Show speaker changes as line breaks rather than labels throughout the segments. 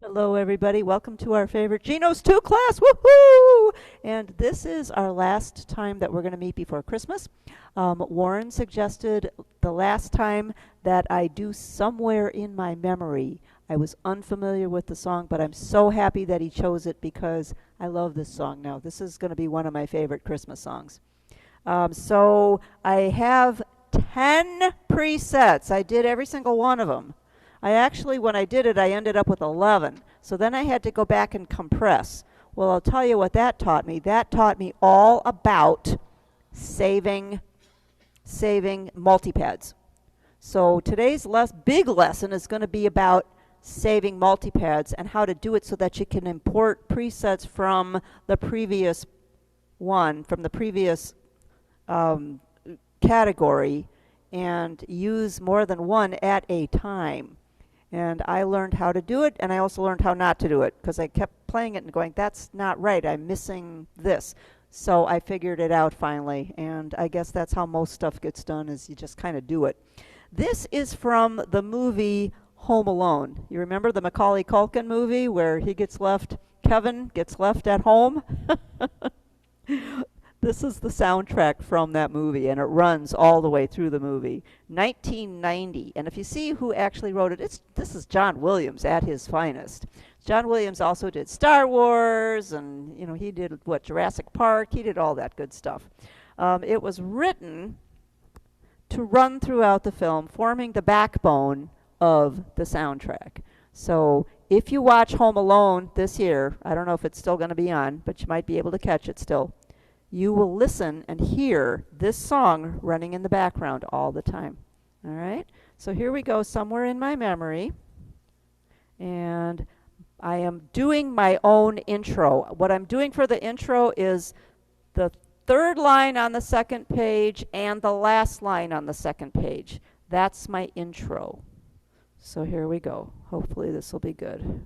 Hello, everybody. Welcome to our favorite Genos 2 class. Woohoo! And this is our last time that we're going to meet before Christmas. Warren suggested the last time that I do Somewhere in My Memory. I was unfamiliar with the song, but I'm so happy that he chose it because I love this song now. This is going to be one of my favorite Christmas songs. So I have 10 presets. I did every single one of them. When I did it, I ended up with 11. So then I had to go back and compress. Well, I'll tell you what that taught me. That taught me all about saving multipads. So today's big lesson is going to be about saving multipads and how to do it so that you can import presets from the previous category and use more than one at a time. And I learned how to do it, and I also learned how not to do it, because I kept playing it and going, that's not right, I'm missing this. So I figured it out finally, and I guess that's how most stuff gets done, is you just kind of do it. This is from the movie Home Alone. You remember the Macaulay Culkin movie where Kevin gets left at home? This is the soundtrack from that movie, and it runs all the way through the movie. 1990. And if you see who actually wrote it, this is John Williams at his finest. John Williams also did Star Wars, and he did Jurassic Park. He did all that good stuff. It was written to run throughout the film, forming the backbone of the soundtrack. So if you watch Home Alone this year, I don't know if it's still going to be on, but you might be able to catch it still. You will listen and hear this song running in the background all the time. All right? So here we go, Somewhere in My Memory. And I am doing my own intro. What I'm doing for the intro is the third line on the second page and the last line on the second page. That's my intro. So here we go. Hopefully this will be good.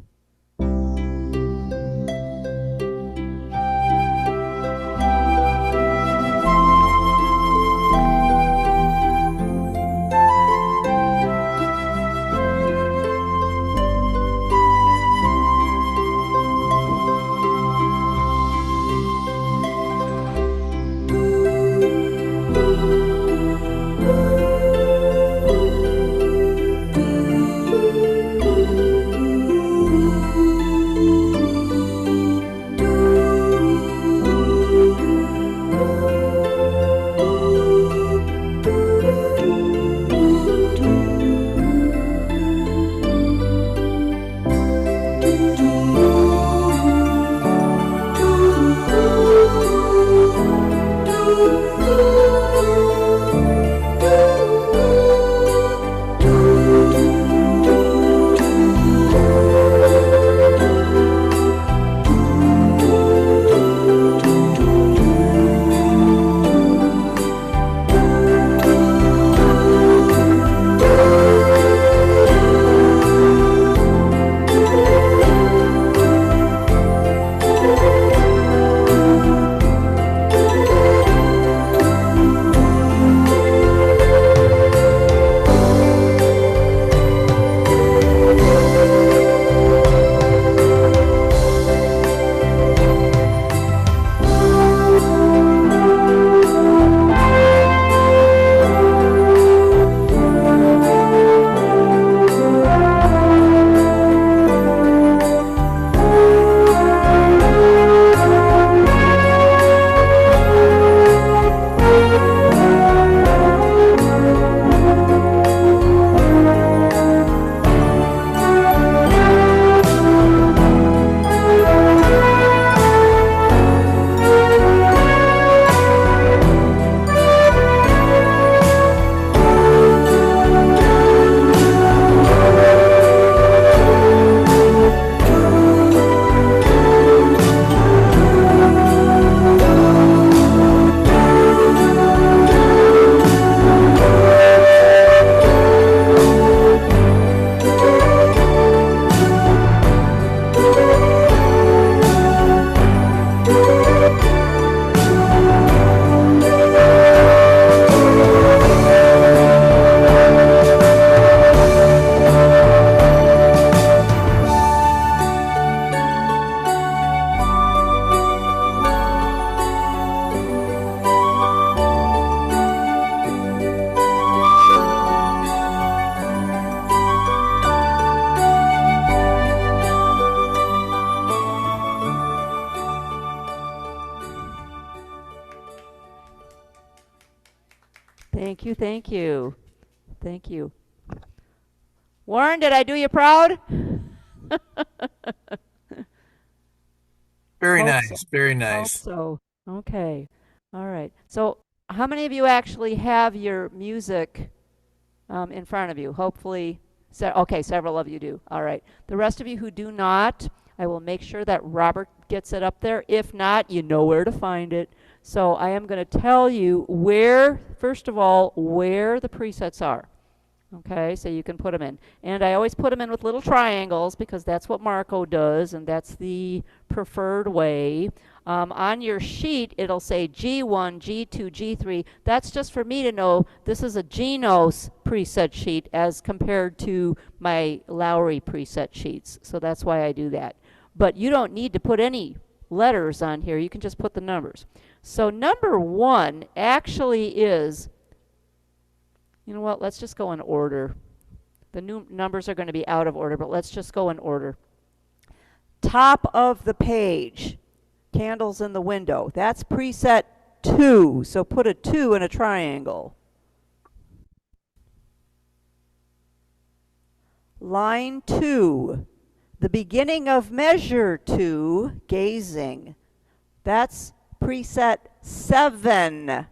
thank you. Thank you. Warren, did I do you proud?
Very
Hope so.
nice. Very
Hope
nice.
so. Okay. All right. So, how many of you actually have your music in front of you? Hopefully, okay, several of you do. All right. The rest of you who do not, I will make sure that Robert gets it up there. If not, you know where to find it. So, I am going to tell you where, first of all, where the presets are. Okay, so you can put them in. And I always put them in with little triangles because that's what Marco does, and that's the preferred way. On your sheet, it'll say G1, G2, G3. That's just for me to know this is a Genos preset sheet as compared to my Lowry preset sheets. So that's why I do that. But you don't need to put any letters on here. You can just put the numbers. So number 1 actually is, you know what, let's just go in order. The new numbers are going to be out of order, but let's just go in order. Top of the page, candles in the window. That's preset 2, so put a 2 in a triangle. Line 2, the beginning of measure 2, gazing. That's preset 7.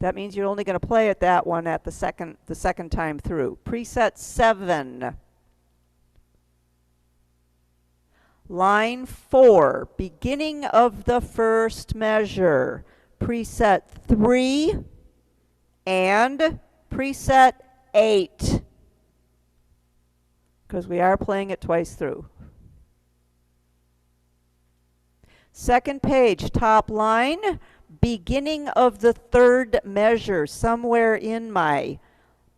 That means you're only going to play at that one at the second time through. Preset 7. Line 4, beginning of the first measure. Preset 3 and preset 8. Because we are playing it twice through. Second page, top line, beginning of the third measure, somewhere in my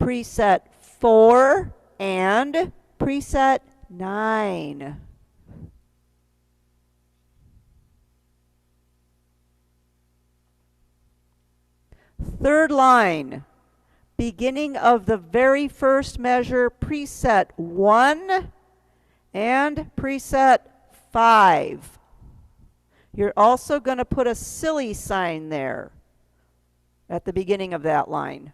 preset 4 and preset 9. Third line, beginning of the very first measure, preset 1 and preset 5. You're also going to put a silly sign there at the beginning of that line.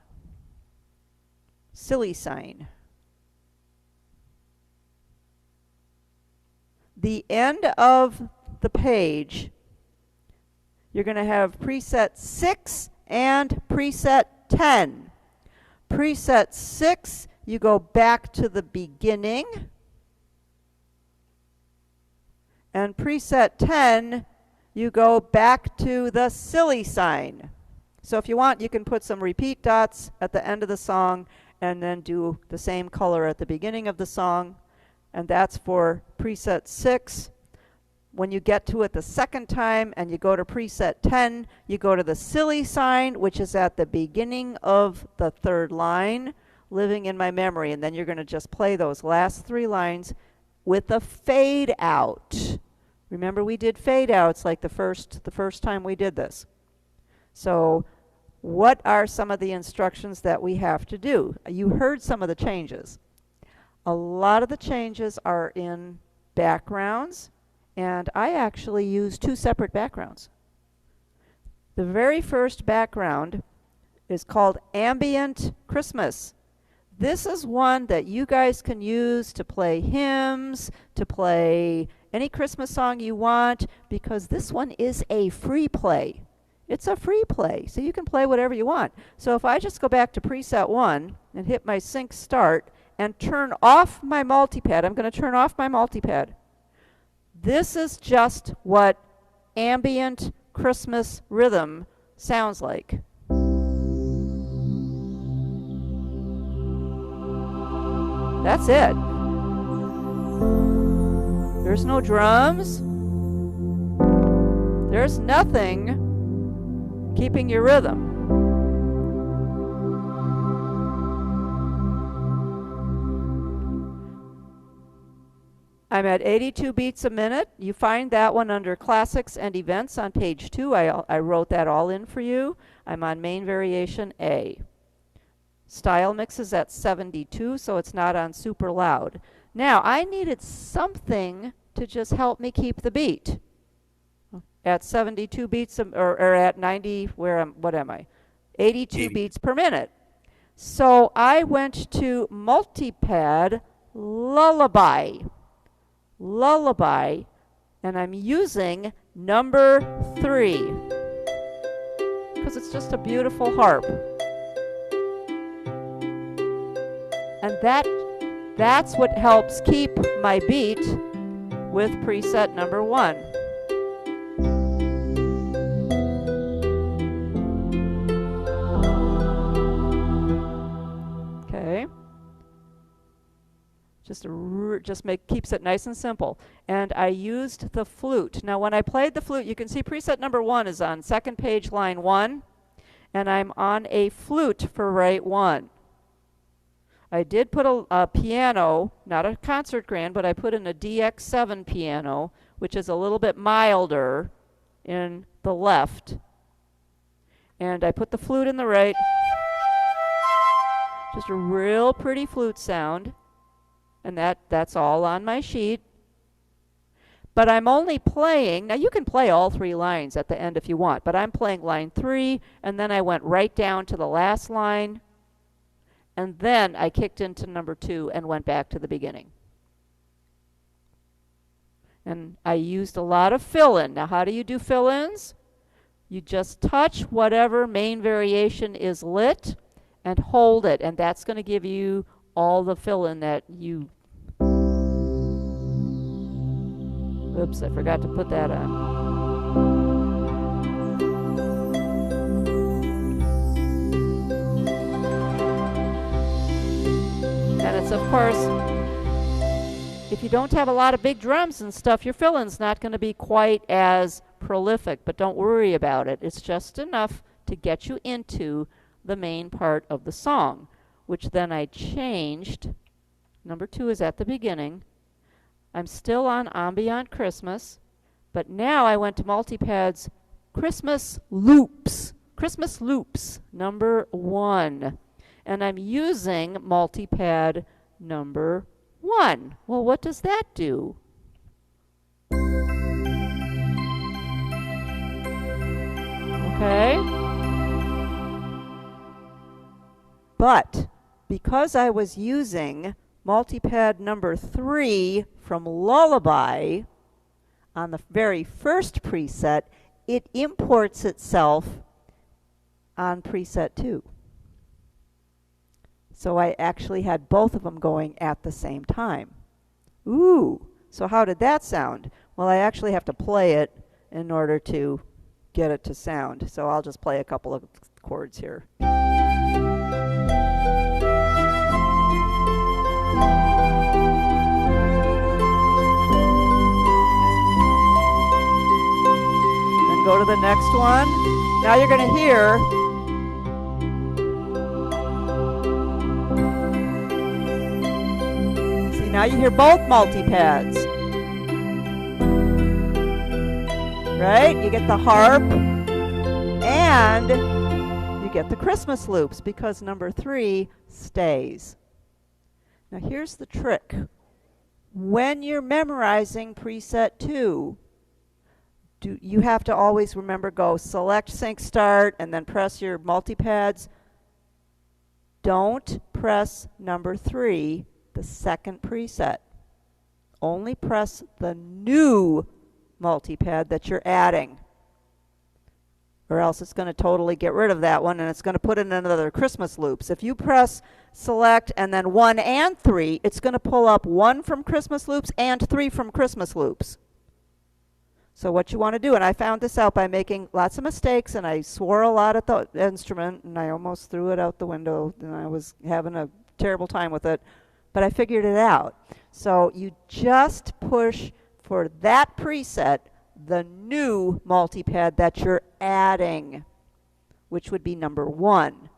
Silly sign. The end of the page, you're going to have preset 6 and preset 10. Preset 6, you go back to the beginning. And preset 10, you go back to the silly sign. So if you want, you can put some repeat dots at the end of the song and then do the same color at the beginning of the song. And that's for preset 6. When you get to it the second time and you go to preset 10, you go to the silly sign, which is at the beginning of the third line, living in my memory. And then you're going to just play those last 3 lines with a fade out. Remember, we did fade outs like the first time we did this. So what are some of the instructions that we have to do? You heard some of the changes. A lot of the changes are in backgrounds, and I actually use 2 separate backgrounds. The very first background is called Ambient Christmas. This is one that you guys can use to play hymns, to play any Christmas song you want, because this one is a free play. It's a free play, so you can play whatever you want. So if I just go back to preset 1 and hit my sync start and turn off my multipad, I'm going to turn off my multipad. This is just what ambient Christmas rhythm sounds like. That's it. There's no drums. There's nothing keeping your rhythm. I'm at 82 beats a minute. You find that one under Classics and Events on page 2. I wrote that all in for you. I'm on main variation A. Style mix is at 72, so it's not on super loud. Now, I needed something to just help me keep the beat. At 72 beats, or at 90, what am I? 82 beats per minute. So I went to Multipad Lullaby. Lullaby, and I'm using number 3 because it's just a beautiful harp. And that's what helps keep my beat with preset number 1. Okay. Keeps it nice and simple. And I used the flute. Now when I played the flute, you can see preset number 1 is on second page, line 1, and I'm on a flute for rate 1. I did put a piano, not a concert grand, but I put in a DX7 piano, which is a little bit milder in the left. And I put the flute in the right. Just a real pretty flute sound. And that's all on my sheet. But I'm only playing, now you can play all 3 lines at the end if you want, but I'm playing line 3, and then I went right down to the last line, and then I kicked into number 2 and went back to the beginning. And I used a lot of fill-in. Now how do you do fill-ins? You just touch whatever main variation is lit and hold it, and that's going to give you all the fill-in that you... Oops, I forgot to put that on. And it's, of course, if you don't have a lot of big drums and stuff, your fill-in's not going to be quite as prolific, but don't worry about it. It's just enough to get you into the main part of the song, which then I changed. Number 2 is at the beginning. I'm still on Ambient Christmas, but now I went to Multipad's Christmas Loops. Christmas Loops, number 1. And I'm using Multipad number 1. Well, what does that do? Okay. But because I was using Multipad number 3 from Lullaby on the very first preset, it imports itself on preset 2. So I actually had both of them going at the same time. Ooh, so how did that sound? Well, I actually have to play it in order to get it to sound. So I'll just play a couple of chords here. Then go to the next one. Now you're going to hear now you hear both multipads. Right? You get the harp and you get the Christmas loops because number 3 stays. Now here's the trick. When you're memorizing preset 2, you have to always remember go select sync start and then press your multipads. Don't press number 3, the second preset. Only press the new multipad that you're adding, or else it's going to totally get rid of that one and it's going to put in another Christmas loops. If you press select and then 1 and 3, it's going to pull up 1 from Christmas loops and 3 from Christmas loops. So what you want to do, and I found this out by making lots of mistakes, and I swore a lot at the instrument, and I almost threw it out the window, and I was having a terrible time with it, but I figured it out. So you just push for that preset the new multipad that you're adding, which would be number 1.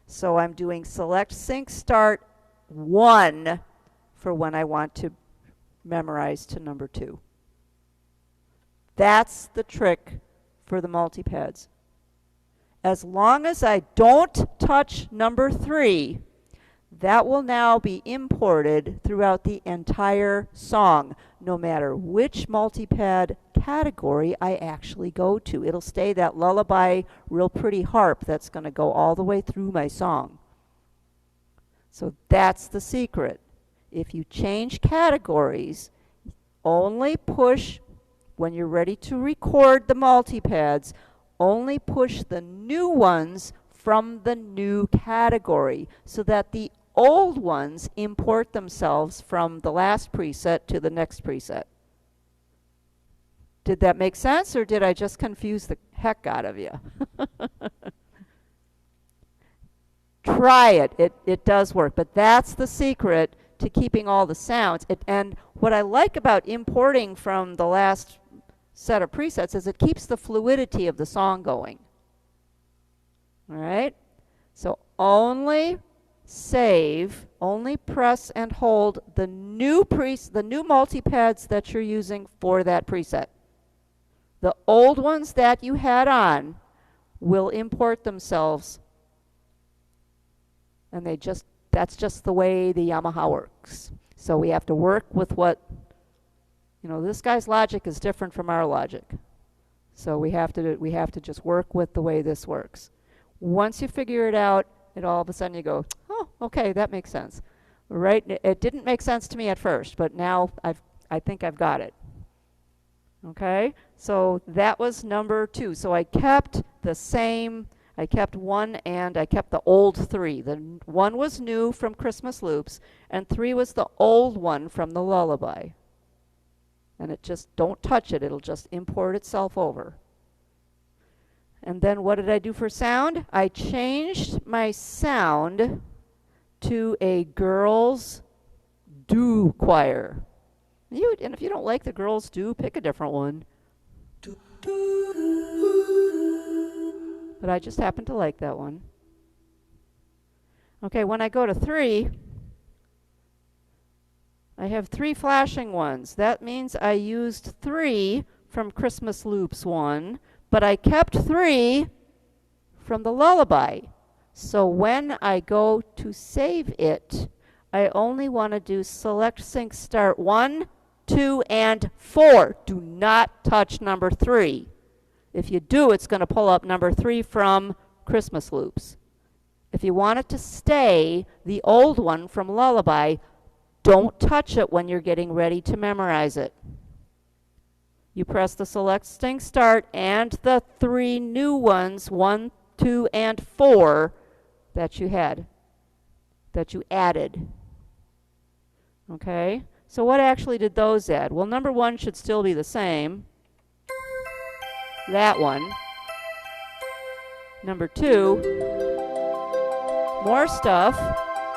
So I'm doing select sync start 1 for when I want to memorize to number 2. That's the trick for the multipads. As long as I don't touch number 3, that will now be imported throughout the entire song, no matter which multipad category I actually go to. It'll stay that lullaby, real pretty harp that's going to go all the way through my song. So that's the secret. If you change categories, only push, when you're ready to record the multipads, only push the new ones from the new category so that the old ones import themselves from the last preset to the next preset. Did that make sense, or did I just confuse the heck out of you? Try it. It does work, but that's the secret to keeping all the sounds. And what I like about importing from the last set of presets is it keeps the fluidity of the song going. All right? So only save, only press and hold the new multipads that you're using for that preset. The old ones that you had on will import themselves, and that's just the way the Yamaha works. So we have to work with what, this guy's logic is different from our logic. So we have to just work with the way this works. Once you figure it out, all of a sudden you go, oh, okay, that makes sense. Right? It didn't make sense to me at first, but now I think I've got it. Okay? So that was number 2. So I kept the same, I kept 1 and I kept the old 3. The 1 was new from Christmas Loops, and 3 was the old one from the Lullaby. And it just, don't touch it, it'll just import itself over. And then what did I do for sound? I changed my sound to a girls' do choir. And if you don't like the girls' do, pick a different one. But I just happen to like that one. Okay, when I go to 3, I have 3 flashing ones. That means I used 3 from Christmas Loops 1, but I kept 3 from the Lullaby. So when I go to save it, I only want to do select sync start 1, 2, and 4. Do not touch number 3. If you do, it's going to pull up number 3 from Christmas Loops. If you want it to stay the old one from Lullaby, don't touch it when you're getting ready to memorize it. You press the select sync start and the 3 new ones, 1, 2, and 4 that you added. Okay? So what actually did those add? Well, number 1 should still be the same. That one. Number 2, more stuff.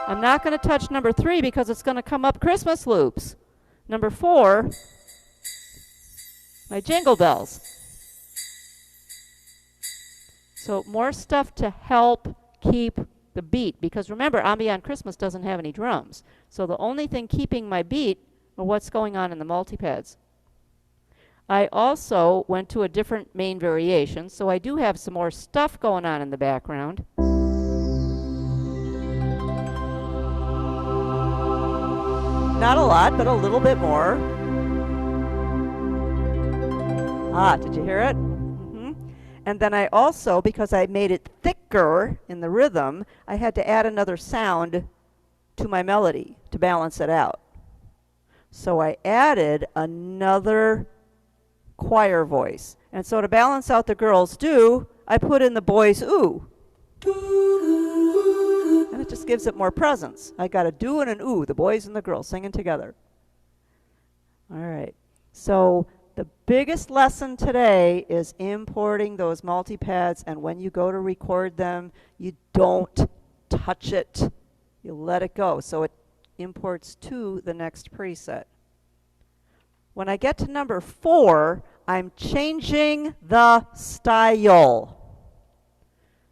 I'm not going to touch number 3 because it's going to come up Christmas Loops. Number 4, my jingle bells. So more stuff to help keep the beat, because remember, Ambient Christmas doesn't have any drums. So the only thing keeping my beat are what's going on in the multipads. I also went to a different main variation, so I do have some more stuff going on in the background. Not a lot, but a little bit more. Did you hear it? And then I also, because I made it thicker in the rhythm, I had to add another sound to my melody to balance it out. So I added another choir voice. And so to balance out the girls' do, I put in the boys' ooh. And it just gives it more presence. I got a do and an ooh, the boys and the girls singing together. All right. So the biggest lesson today is importing those multipads, and when you go to record them, you don't touch it. You let it go, so it imports to the next preset. When I get to number 4, I'm changing the style.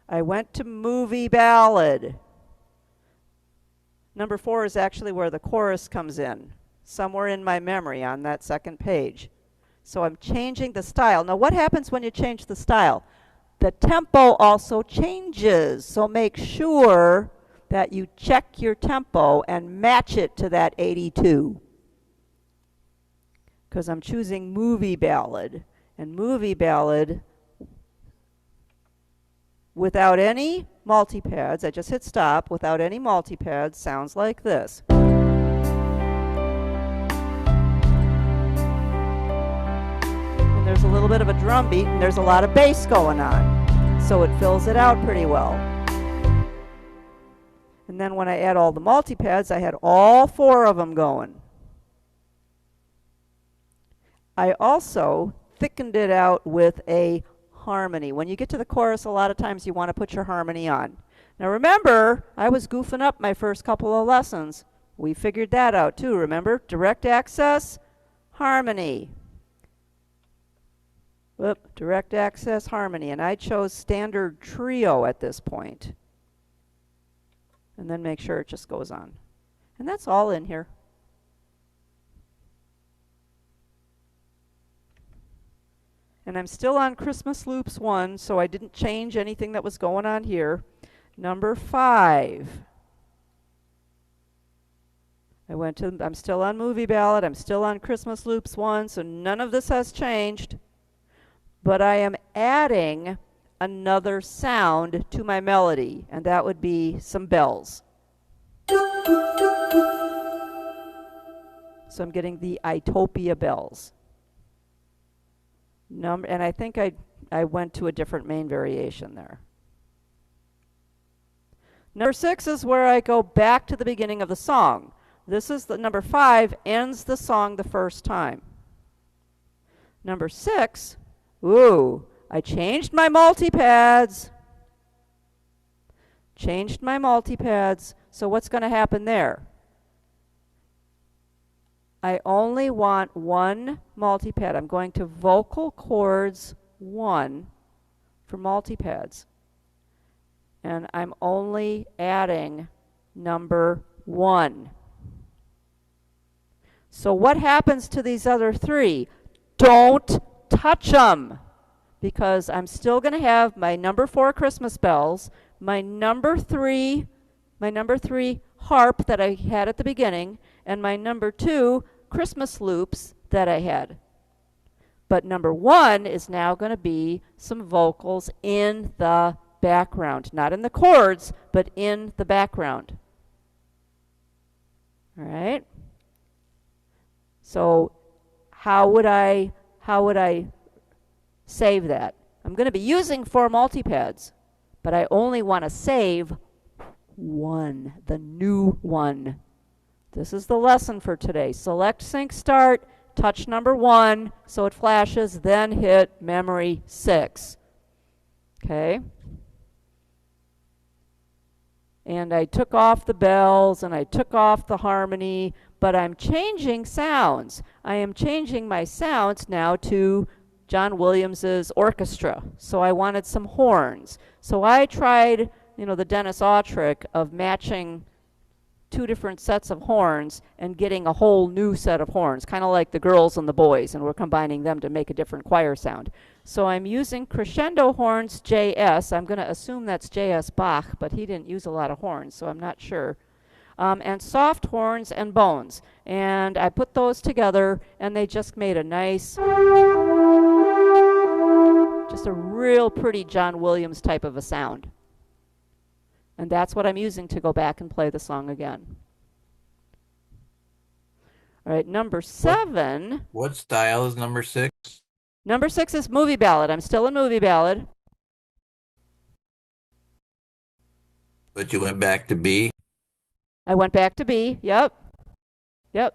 I went to movie ballad. Number 4 is actually where the chorus comes in, somewhere in my memory on that second page. So I'm changing the style. Now what happens when you change the style? The tempo also changes. So make sure that you check your tempo and match it to that 82. Because I'm choosing movie ballad. And movie ballad without any multipads. I just hit stop. Without any multipads, sounds like this. And there's a little bit of a drum beat, and there's a lot of bass going on. So it fills it out pretty well. And then when I add all the multipads, I had all 4 of them going. I also thickened it out with a harmony. When you get to the chorus, a lot of times you want to put your harmony on. Now remember, I was goofing up my first couple of lessons. We figured that out too, remember? Direct access, harmony. Whoop, direct access, harmony. And I chose standard trio at this point. And then make sure it just goes on. And that's all in here. And I'm still on Christmas Loops 1, so I didn't change anything that was going on here. Number 5. I'm still on Movie Ballad. I'm still on Christmas Loops 1, so none of this has changed. But I am adding another sound to my melody, and that would be some bells. So I'm getting the Itopia bells. And I think I went to a different main variation there. Number 6 is where I go back to the beginning of the song. This is the number 5 ends the song the first time. Number 6, ooh, I changed my multipads. Changed my multipads. So what's going to happen there? I only want one multipad. I'm going to vocal chords 1 for multipads. And I'm only adding number 1. So what happens to these other 3? Don't touch them, because I'm still going to have my number 4 Christmas bells, my number 3 harp that I had at the beginning, and my number 2 Christmas loops that I had. But number 1 is now going to be some vocals in the background, not in the chords, but in the background. All right? So how would I save that? I'm going to be using 4 multipads, but I only want to save 1, the new one. This is the lesson for today. Select sync start, touch number 1 so it flashes, then hit memory 6. Okay? And I took off the bells and I took off the harmony, but I'm changing sounds. I am changing my sounds now to John Williams's orchestra. So I wanted some horns. So I tried, the Dennis Aw trick of matching 2 different sets of horns and getting a whole new set of horns, kind of like the girls and the boys, and we're combining them to make a different choir sound. So I'm using crescendo horns JS. I'm going to assume that's JS Bach, but he didn't use a lot of horns, so I'm not sure. And soft horns and bones. And I put those together, and they just made a nice, just a real pretty John Williams type of a sound. And that's what I'm using to go back and play the song again. All right, number 7.
What style is number 6?
Number 6 is Movie Ballad. I'm still in Movie Ballad.
But you went back to B?
I went back to B, yep. Because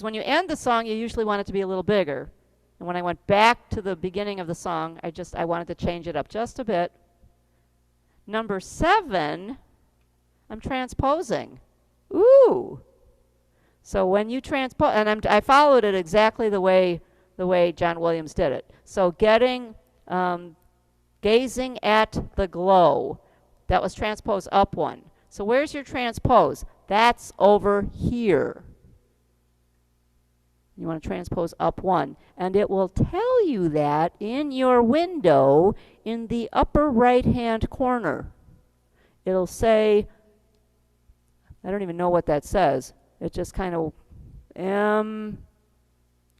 when you end the song, you usually want it to be a little bigger. And when I went back to the beginning of the song, I wanted to change it up just a bit. Number 7, I'm transposing. Ooh. So when you transpose, and I followed it exactly the way John Williams did it. So getting, gazing at the glow, that was transpose up 1. So where's your transpose? That's over here. You want to transpose up 1. And it will tell you that in your window in the upper right-hand corner. It'll say, I don't even know what that says. It just kind of M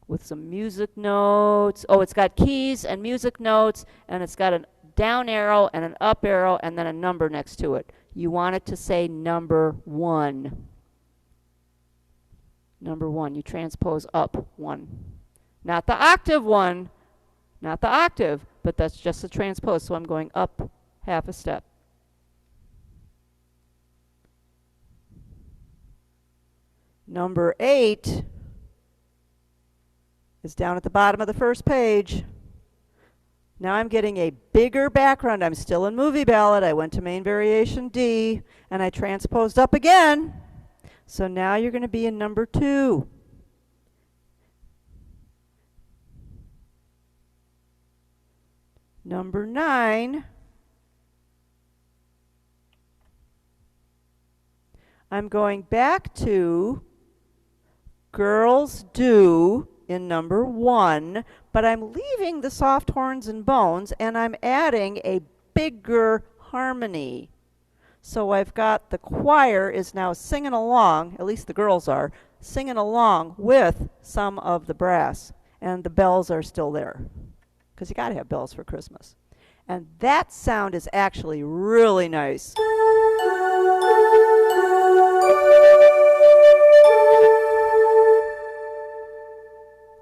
with some music notes. Oh, it's got keys and music notes, and it's got a down arrow and an up arrow and then a number next to it. You want it to say number 1. Number 1. You transpose up 1. Not the octave 1, not the octave, but that's just the transpose. So I'm going up half a step. Number 8 is down at the bottom of the first page. Now I'm getting a bigger background. I'm still in movie ballad. I went to main variation D, and I transposed up again. So now you're going to be in number 2. Number 9. I'm going back to Girls Do in number 1, but I'm leaving the soft horns and bones, and I'm adding a bigger harmony. So I've got the choir is now singing along, at least the girls are, singing along with some of the brass, and the bells are still there, because you got to have bells for Christmas. And that sound is actually really nice.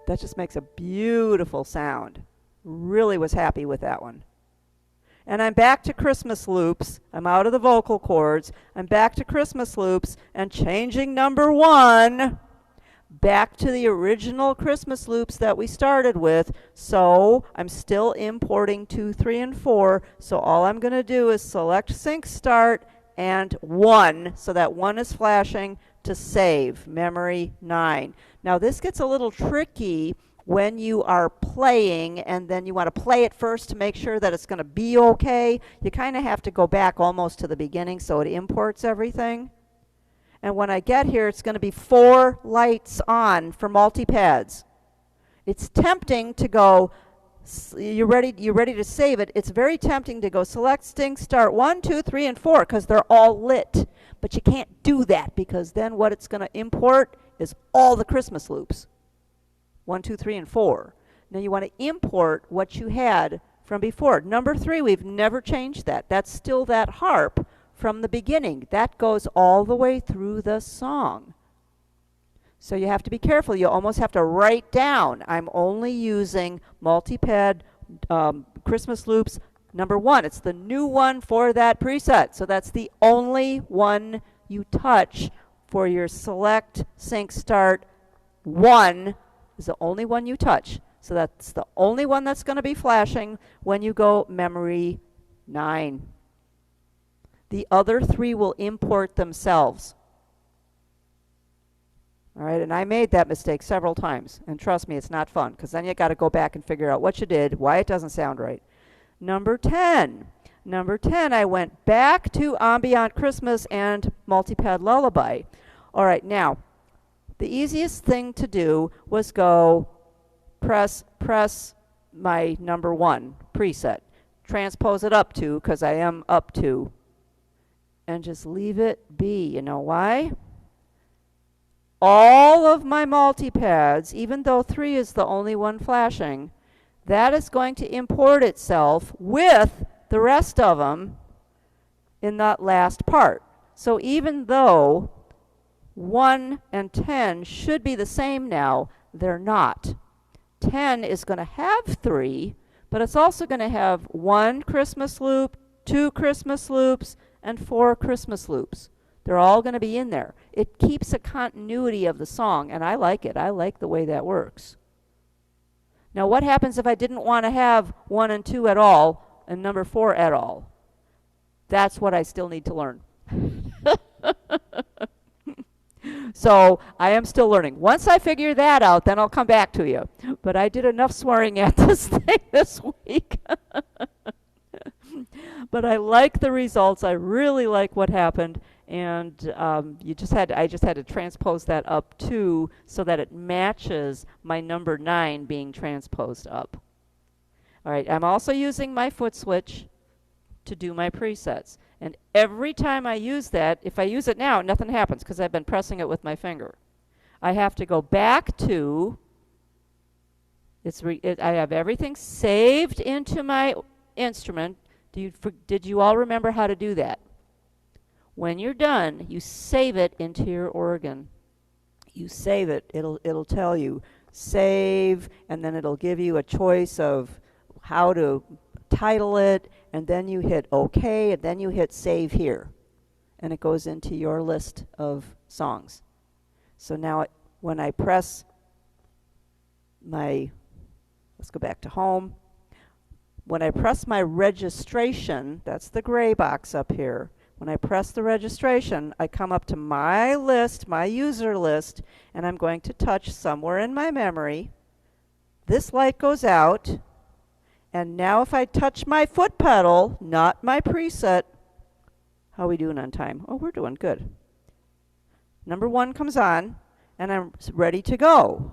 That just makes a beautiful sound. Really was happy with that one. And I'm back to Christmas loops. I'm out of the vocal chords. I'm back to Christmas loops and changing number 1 back to the original Christmas loops that we started with. So I'm still importing 2, 3, and 4. So all I'm going to do is select sync start and 1. So that 1 is flashing to save memory 9. Now this gets a little tricky when you are playing and then you want to play it first to make sure that it's going to be okay. You kind of have to go back almost to the beginning so it imports everything. And when I get here, it's going to be 4 lights on for multipads. It's tempting to go, you're ready to save it. It's very tempting to go select sync start 1, 2, 3, and 4 because they're all lit. But you can't do that because then what it's going to import is all the Christmas loops. 1, 2, 3, and 4. Now you want to import what you had from before. Number 3, we've never changed that. That's still that harp from the beginning. That goes all the way through the song. So you have to be careful. You almost have to write down, I'm only using Multipad Christmas loops number 1. It's the new one for that preset. So that's the only one you touch for your select sync start 1 is the only one you touch. So that's the only one that's going to be flashing when you go memory 9. The other 3 will import themselves. All right, and I made that mistake several times. And trust me, it's not fun, because then you got to go back and figure out what you did, why it doesn't sound right. Number 10. Number 10, I went back to Ambient Christmas and Multipad Lullaby. All right, now, the easiest thing to do was go press my number 1 preset. Transpose it up to, because I am up to, and just leave it be. You know why? All of my multipads, even though 3 is the only one flashing, that is going to import itself with the rest of them in that last part. So even though 1 and 10 should be the same now, they're not. 10 is going to have 3, but it's also going to have 1 Christmas loop, 2 Christmas loops, and 4 Christmas loops. They're all going to be in there. It keeps a continuity of the song, and I like it. I like the way that works. Now, what happens if I didn't want to have 1 and 2 at all and number 4 at all? That's what I still need to learn. So I am still learning. Once I figure that out, then I'll come back to you. But I did enough swearing at this thing this week. But I like the results. I really like what happened. And I just had to transpose that up too so that it matches my number 9 being transposed up. All right, I'm also using my foot switch to do my presets. And every time I use that, if I use it now, nothing happens because I've been pressing it with my finger. I have to go back to, I have everything saved into my instrument. Did you all remember how to do that? When you're done, you save it into your organ. You save it. It'll tell you save, and then it'll give you a choice of how to title it, and then you hit OK, and then you hit save here, and it goes into your list of songs. So now when I press my, let's go back to home. When I press my registration, that's the gray box up here. When I press the registration, I come up to my list, my user list, and I'm going to touch somewhere in my memory. This light goes out, and now if I touch my foot pedal, not my preset, how are we doing on time? Oh, we're doing good. Number 1 comes on, and I'm ready to go.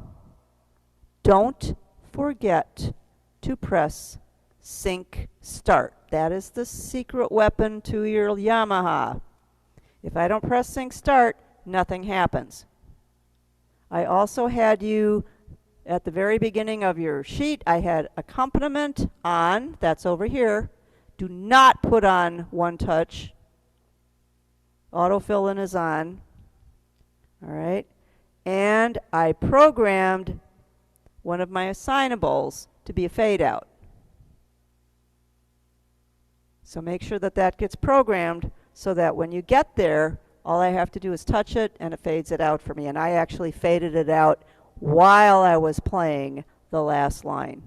Don't forget to press sync start. That is the secret weapon to your Yamaha. If I don't press sync start, nothing happens. I also had you, at the very beginning of your sheet, I had accompaniment on, that's over here. Do not put on one touch. Autofill-in is on. All right. And I programmed one of my assignables to be a fade out. So make sure that that gets programmed so that when you get there, all I have to do is touch it and it fades it out for me. And I actually faded it out while I was playing the last line.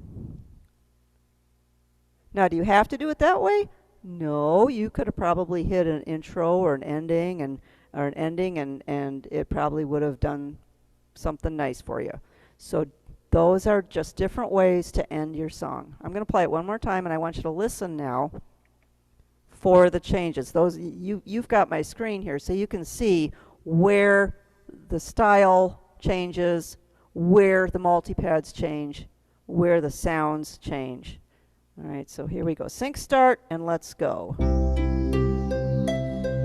Now, do you have to do it that way? No, you could have probably hit an intro or an ending and it probably would have done something nice for you. So those are just different ways to end your song. I'm going to play it one more time, and I want you to listen now for the changes. You've got my screen here, so you can see where the style changes, where the multipads change, where the sounds change. All right, so here we go. Sync start, and let's go.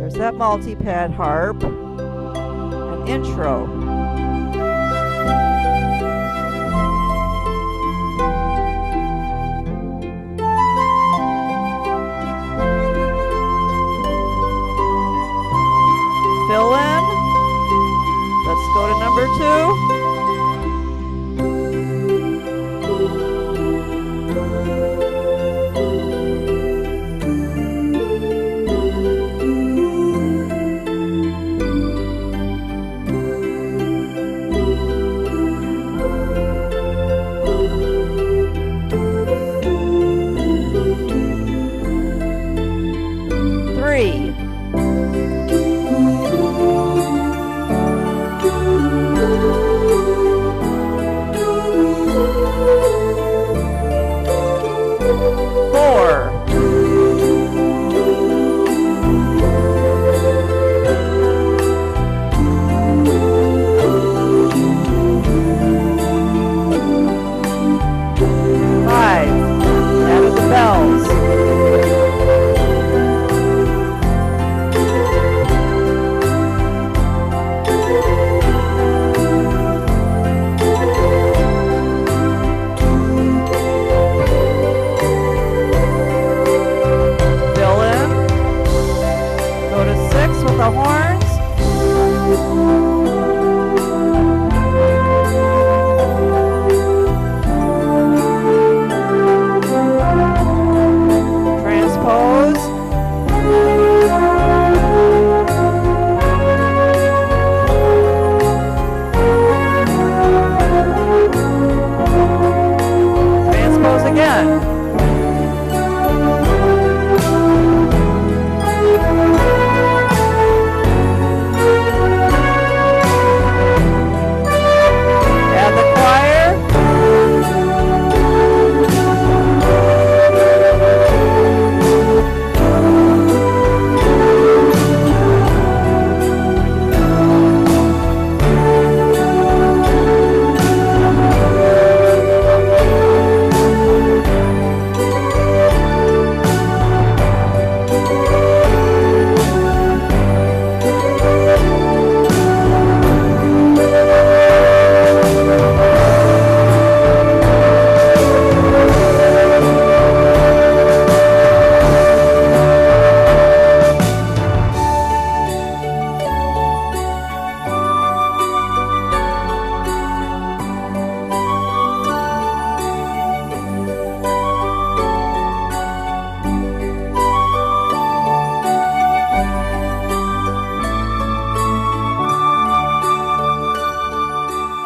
There's that multipad harp, an intro. Fill in. Let's go to number 2.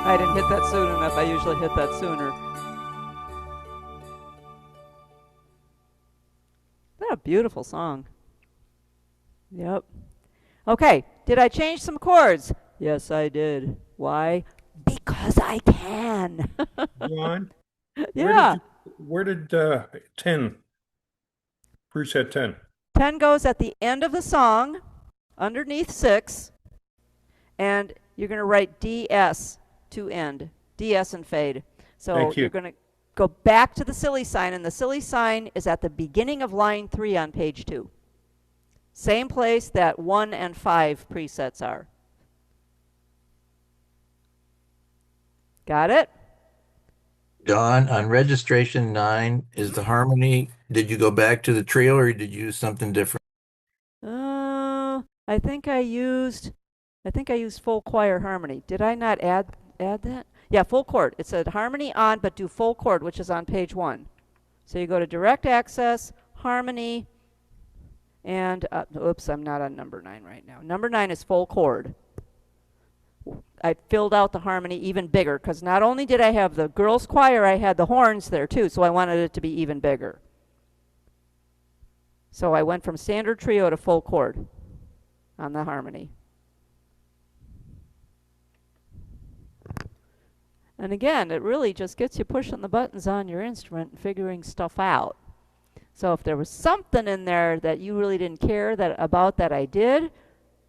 I didn't hit that soon enough. I usually hit that sooner. What a beautiful song. Yep. Okay, did I change some chords? Yes, I did. Why? Because I can.
John,
Yeah.
where did 10, preset 10?
10 goes at the end of the song, underneath 6, and you're going to write DS to end. DS and fade. So
Thank you.
you're going to go back to the silly sign, and the silly sign is at the beginning of line 3 on page 2. Same place that 1 and 5 presets are. Got it?
Don, on registration 9, is the harmony, did you go back to the trio or did you use something different?
I think I used full choir harmony. Did I not add that? Yeah, full chord. It said harmony on, but do full chord, which is on page 1. So you go to direct access, harmony, and oops, I'm not on number 9 right now. Number 9 is full chord. I filled out the harmony even bigger because not only did I have the girls' choir, I had the horns there too, so I wanted it to be even bigger. So I went from standard trio to full chord on the harmony. And again, it really just gets you pushing the buttons on your instrument and figuring stuff out. So if there was something in there that you really didn't care about that I did,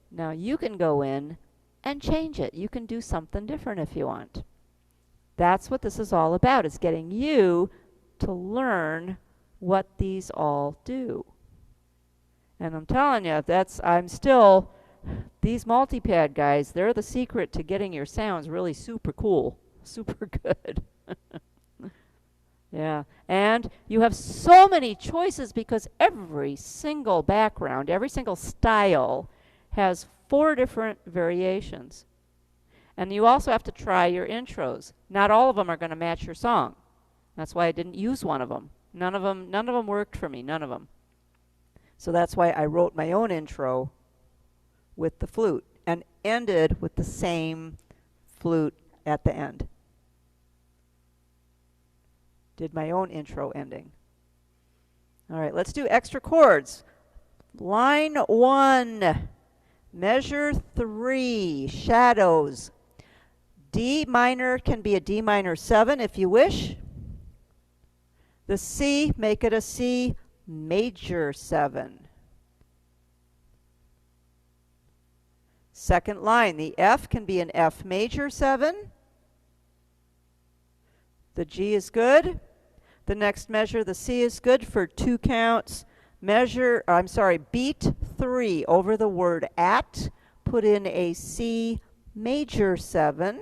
now you can go in and change it. You can do something different if you want. That's what this is all about, is getting you to learn what these all do. And I'm telling you, these multipad guys, they're the secret to getting your sounds really super cool, super good. Yeah, and you have so many choices because every single background, every single style has 4 different variations. And you also have to try your intros. Not all of them are going to match your song. That's why I didn't use one of them. None of them worked for me, none of them. So that's why I wrote my own intro with the flute and ended with the same flute at the end. Did my own intro ending. All right, let's do extra chords. Line 1, measure 3, shadows. D minor can be a D minor 7 if you wish. The C, make it a C major 7. Second line, the F can be an F major 7. The G is good. The next measure, the C, is good for 2 counts. Beat 3 over the word at. Put in a C major 7.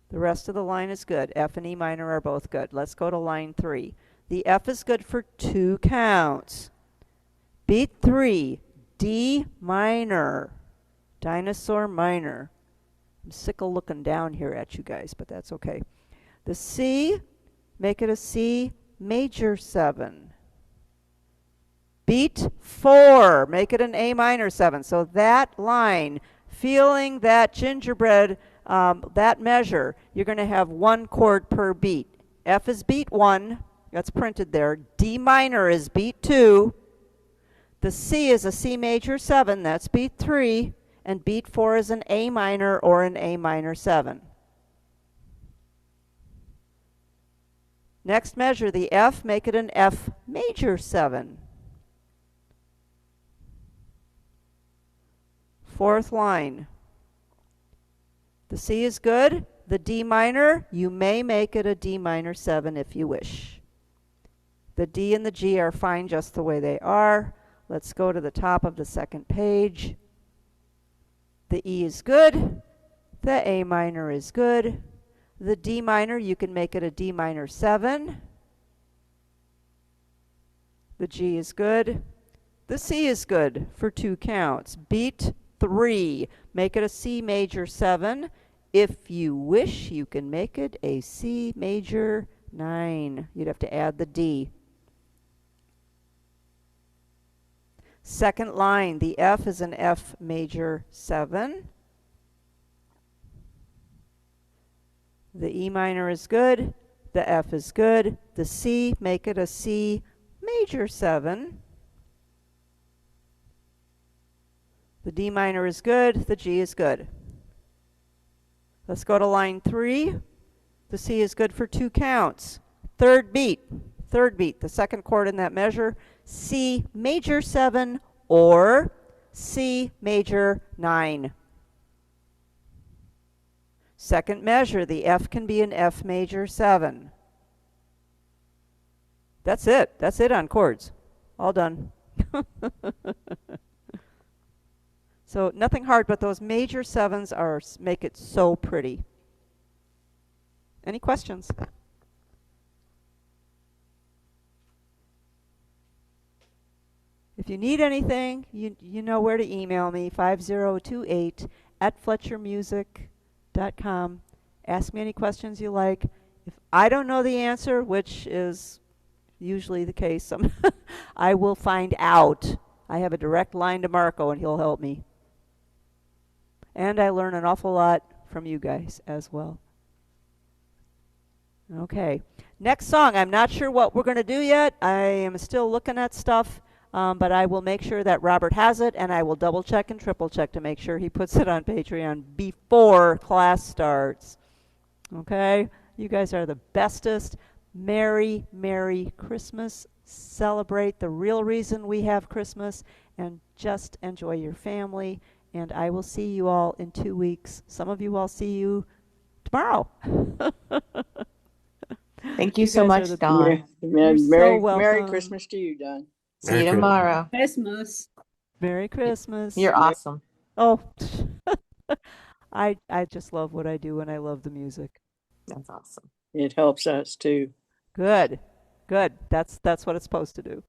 The rest of the line is good. F and E minor are both good. Let's go to line 3. The F is good for 2 counts. Beat 3, D minor, dinosaur minor. I'm sick of looking down here at you guys, but that's okay. The C, make it a C major 7. Beat 4, make it an A minor 7. So that line, feeling that gingerbread, that measure, you're going to have 1 chord per beat. F is beat 1, that's printed there. D minor is beat 2. The C is a C major 7, that's beat 3. And beat 4 is an A minor or an A minor 7. Next measure, the F, make it an F major 7. Fourth line. The C is good. The D minor, you may make it a D minor 7 if you wish. The D and the G are fine just the way they are. Let's go to the top of the second page. The E is good. The A minor is good. The D minor, you can make it a D minor 7. The G is good. The C is good for 2 counts. Beat 3, make it a C major 7. If you wish, you can make it a C major 9. You'd have to add the D. Second line, the F is an F major 7. The E minor is good. The F is good. The C, make it a C major 7. The D minor is good. The G is good. Let's go to line 3. The C is good for 2 counts. Third beat, the second chord in that measure, C major 7 or C major 9. Second measure, the F can be an F major 7. That's it. That's it on chords. All done. So nothing hard, but those major 7s make it so pretty. Any questions? If you need anything, you know where to email me, 5028@fletchermusic.com. Ask me any questions you like. If I don't know the answer, which is usually the case, I will find out. I have a direct line to Marco, and he'll help me. And I learn an awful lot from you guys as well. Okay. Next song. I'm not sure what we're going to do yet. I am still looking at stuff, but I will make sure that Robert has it, and I will double check and triple check to make sure he puts it on Patreon before class starts. Okay? You guys are the bestest. Merry, Merry Christmas. Celebrate the real reason we have Christmas, and just enjoy your family. And I will see you all in 2 weeks. Some of you I'll see you tomorrow.
Thank you
You
so
guys are
much,
the
Dawn.
You're so
Merry
welcome.
Christmas to you, Don.
See you
Merry Christmas.
tomorrow.
Christmas.
Merry Christmas.
You're awesome.
Oh, I just love what I do, and I love the music.
That's awesome.
It helps us too.
Good. Good. That's what it's supposed to do.